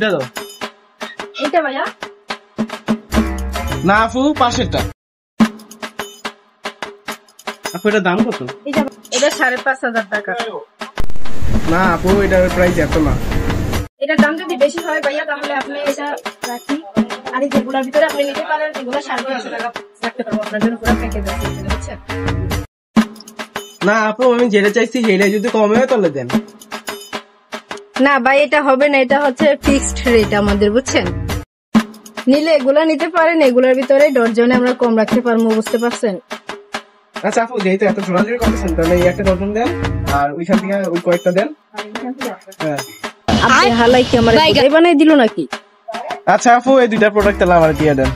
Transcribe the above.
ওইটা দাও। এইটা ভাইয়া? না আপু, পাশেরটা। আপু এটার দাম কত? এটা 5,500 টাকা। না আপু, এটার প্রাইস এত না। এটার দাম যদি বেশি হয় ভাইয়া তাহলে আপনি এটা রাখি, আর যেগুলোর ভিতরে আপনি নিতে পারেন এগুলো 350 টাকা রাখতে পারবো আপনার জন্য, পুরো প্যাকেজ আছে, বুঝছেন? না আপু, আমি যেটা চাইছি সেটাই যদি কমে হয় তাহলে দেন। না ভাই, এটা হবে না, এটা হচ্ছে ফিক্সড রেট আমাদের, বুঝছেন? নিলে এগুলা নিতে পারেন, এগুলোর ভিতরে ডর্জনে আমরা কম রাখতে পারবো, বুঝতে পারছেন? আচ্ছা আপু, যেহেতু এত জোরাজোরি করতেছেন তাহলে এই একটা ডজন দেন, আর ওইখান থেকে ওই কয়েকটা দেন। হ্যাঁ। আপনি হালাই কি আমার বানাই দিল নাকি? আচ্ছা আপু, এই দুইটা প্রোডাক্ট তাহলে আমার দিয়ে দেন।